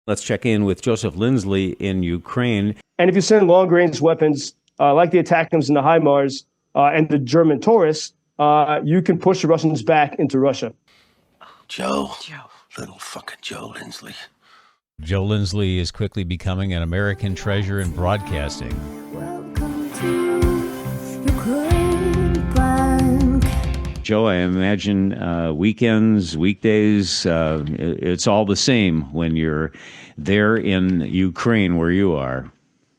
Let's check in with Joseph Lindsley in Ukraine. And if you send long-range weapons like the ATACMS and the HIMARS and the German Taurus, you can push the Russians back into Russia. Joe. Little fucking Joe Lindsley. Joe Lindsley is quickly becoming an American treasure in broadcasting. Welcome to Ukraine Bank. Joe, I imagine weekends, weekdays, it's all the same when you're there in Ukraine where you are.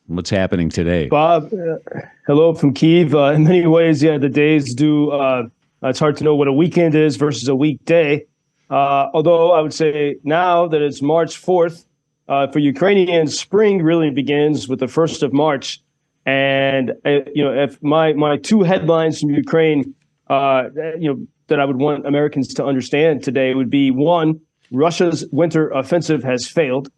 What's happening today? Bob, hello from Kyiv. In many ways, yeah, the days do. It's hard to know what a weekend is versus a weekday. Although I would say now that it's March 4th, for Ukrainians, spring really begins with the 1st of March. And, if my two headlines from Ukraine, that I would want Americans to understand today would be, one, Russia's winter offensive has failed.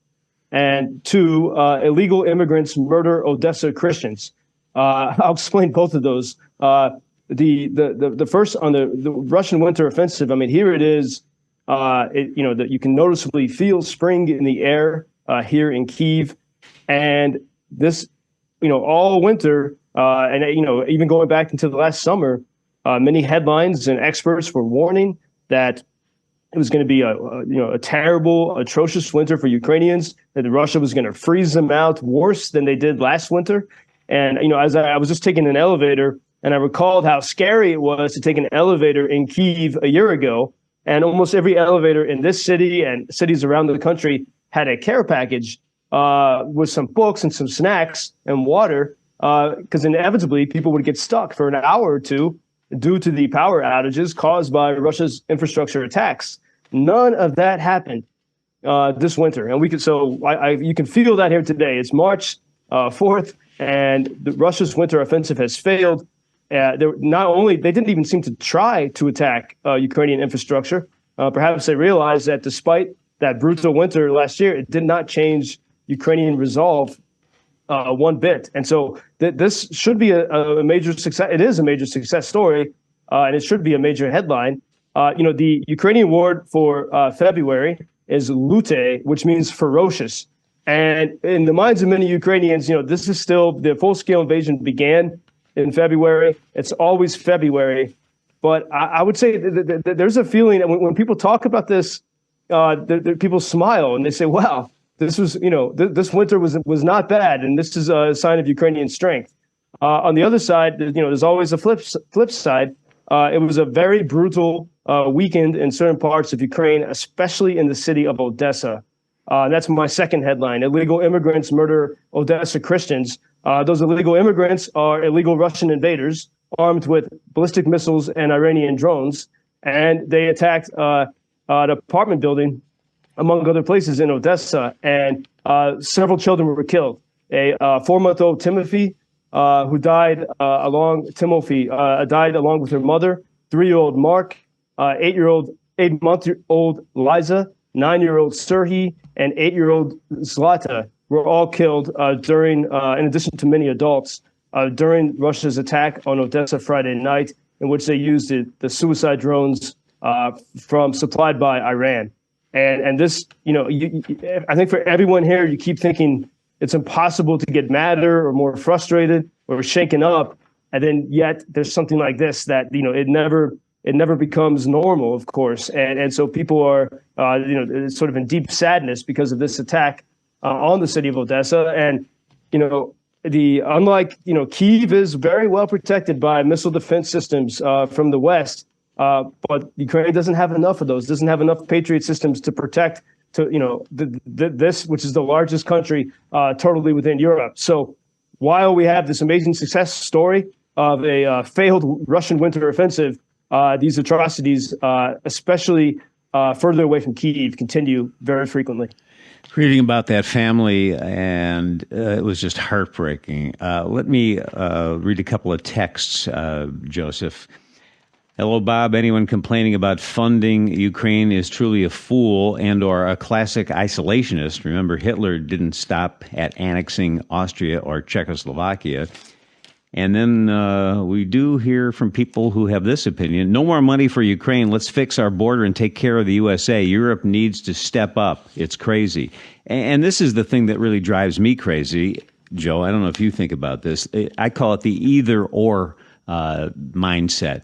And two, illegal immigrants murder Odessa Christians. I'll explain both of those. The first on the Russian winter offensive. I mean, here it is. That you can noticeably feel spring in the air here in Kyiv, and this, all winter, and even going back into the last summer, many headlines and experts were warning that it was going to be a terrible, atrocious winter for Ukrainians, that Russia was going to freeze them out worse than they did last winter. And, as I was just taking an elevator, and I recalled how scary it was to take an elevator in Kyiv a year ago. And almost every elevator in this city and cities around the country had a care package with some books and some snacks and water, because inevitably people would get stuck for an hour or two due to the power outages caused by Russia's infrastructure attacks. None of that happened this winter, and you can feel that here today. It's March 4th, and Russia's winter offensive has failed. They didn't even seem to try to attack Ukrainian infrastructure. Perhaps they realized that despite that brutal winter last year, it did not change Ukrainian resolve one bit. And so this should be a major success. It is a major success story, and it should be a major headline. The Ukrainian word for February is lute, which means ferocious. And in the minds of many Ukrainians, this is still the full-scale invasion began in February. It's always February. But I would say that there's a feeling that when people talk about this, people smile and they say, wow, this was, this winter was not bad. And this is a sign of Ukrainian strength. On the other side, there's always a flip side. It was a very brutal weekend in certain parts of Ukraine, especially in the city of Odessa. That's my second headline. Illegal immigrants murder Odessa Christians. Those illegal immigrants are illegal Russian invaders armed with ballistic missiles and Iranian drones, and they attacked an apartment building, among other places in Odessa, and several children were killed. A 4-month-old Timothy, who died died along with her mother, 3-year-old Mark, 8-month-old Liza, 9-year-old Serhiy, and 8-year-old Zlata were all killed in addition to many adults, during Russia's attack on Odessa Friday night, in which they used the suicide drones supplied by Iran. And this, I think for everyone here, you keep thinking it's impossible to get madder or more frustrated or shaken up, and then yet there's something like this that it never becomes normal, of course, and so people are sort of in deep sadness because of this attack on the city of Odessa. And unlike Kyiv is very well protected by missile defense systems from the West, but Ukraine doesn't have enough of those. Doesn't have enough Patriot systems to protect this, which is the largest country totally within Europe. So while we have this amazing success story of a failed Russian winter offensive, these atrocities, especially further away from Kyiv, continue very frequently. Reading about that family, and it was just heartbreaking. Let me read a couple of texts, Joseph. Hello, Bob. Anyone complaining about funding Ukraine is truly a fool and or a classic isolationist. Remember, Hitler didn't stop at annexing Austria or Czechoslovakia. And then we do hear from people who have this opinion: no more money for Ukraine. Let's fix our border and take care of the USA. Europe needs to step up. It's crazy. And this is the thing that really drives me crazy, Joe. I don't know if you think about this. I call it the either or mindset.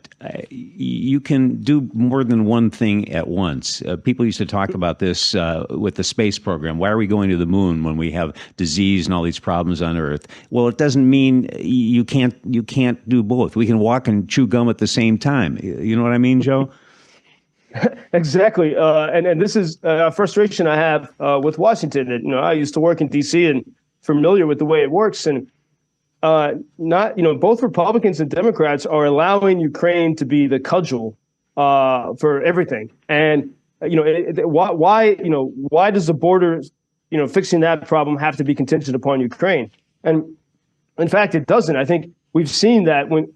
You can do more than one thing at once. People used to talk about this with the space program. Why are we going to the moon when we have disease and all these problems on Earth? Well, it doesn't mean you can't do both. We can walk and chew gum at the same time. You know what I mean, Joe? Exactly. And this is a frustration I have with Washington. I used to work in D.C. and familiar with the way it works. And both Republicans and Democrats are allowing Ukraine to be the cudgel for everything. And why does the border, fixing that problem have to be contingent upon Ukraine? And in fact, it doesn't. I think we've seen that when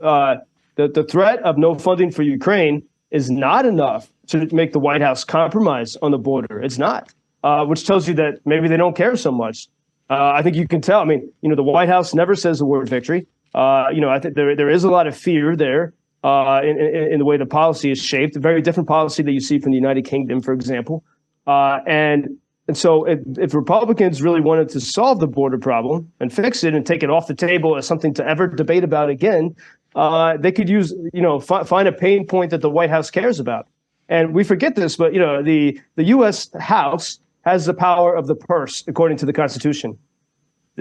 the threat of no funding for Ukraine is not enough to make the White House compromise on the border. It's not, which tells you that maybe they don't care so much. I think you can tell. I mean, the White House never says the word victory. I think there is a lot of fear there in the way the policy is shaped. A very different policy that you see from the United Kingdom, for example. And so if Republicans really wanted to solve the border problem and fix it and take it off the table as something to ever debate about again, they could use, find a pain point that the White House cares about. And we forget this, but the U.S. House has the power of the purse, according to the Constitution.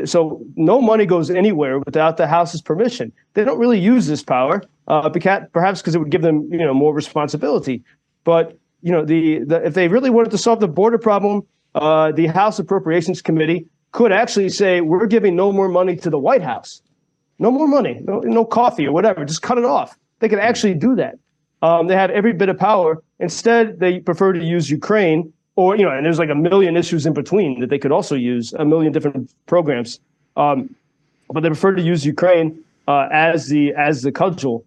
So no money goes anywhere without the House's permission. They don't really use this power, perhaps because it would give them, more responsibility. But if they really wanted to solve the border problem, the House Appropriations Committee could actually say, we're giving no more money to the White House. No more money, no coffee or whatever. Just cut it off. They could actually do that. They have every bit of power. Instead, they prefer to use Ukraine. Or, and there's like a million issues in between that they could also use, a million different programs. But they prefer to use Ukraine as the cudgel.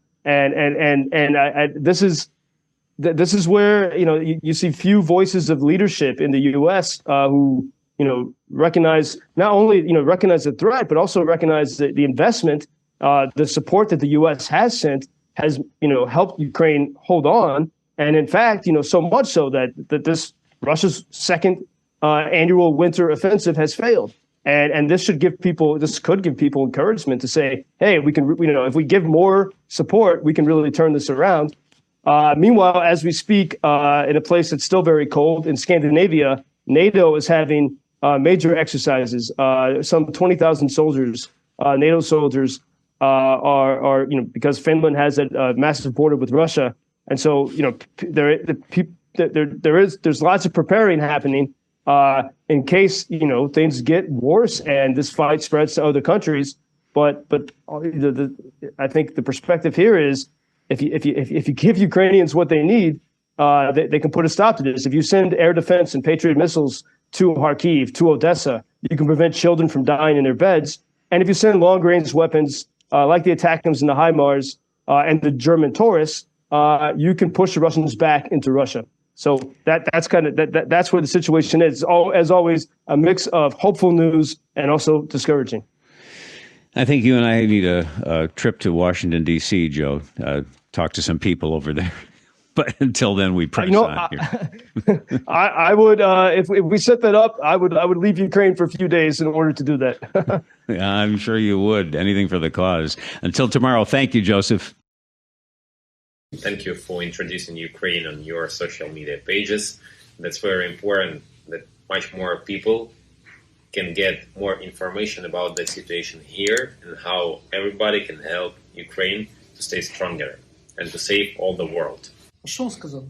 This is where, you see few voices of leadership in the U.S. Who, recognize not only, recognize the threat, but also recognize the investment, the support that the U.S. has sent has, helped Ukraine hold on. And in fact, so much so that this Russia's second annual winter offensive has failed, and this could give people encouragement to say, hey, we can, if we give more support, we can really turn this around. Meanwhile, as we speak, in a place that's still very cold in Scandinavia, NATO is having major exercises. Some 20,000 soldiers, NATO soldiers, are because Finland has a massive border with Russia, and so there's lots of preparing happening in case things get worse and this fight spreads to other countries. But I think the perspective here is if you give Ukrainians what they need, they can put a stop to this. If you send air defense and Patriot missiles to Kharkiv, to Odessa, you can prevent children from dying in their beds. And if you send long-range weapons like the ATACMS and the HIMARS and the German Taurus, you can push the Russians back into Russia. So that's kind of that's where the situation is. As always, a mix of hopeful news and also discouraging. I think you and I need a trip to Washington, D.C., Joe. Talk to some people over there. But until then, we press on here. I would, if we set that up, I would leave Ukraine for a few days in order to do that. Yeah, I'm sure you would. Anything for the cause. Until tomorrow, thank you, Joseph. Thank you for introducing Ukraine on your social media pages. That's very important that much more people can get more information about the situation here and how everybody can help Ukraine to stay stronger and to save all the world. Що він сказав?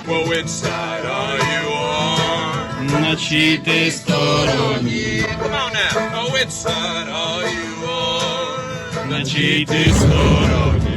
Well, which side are you on? На чиїй ти стороні? Come on now. Oh, which side are you on? На чиїй ти стороні?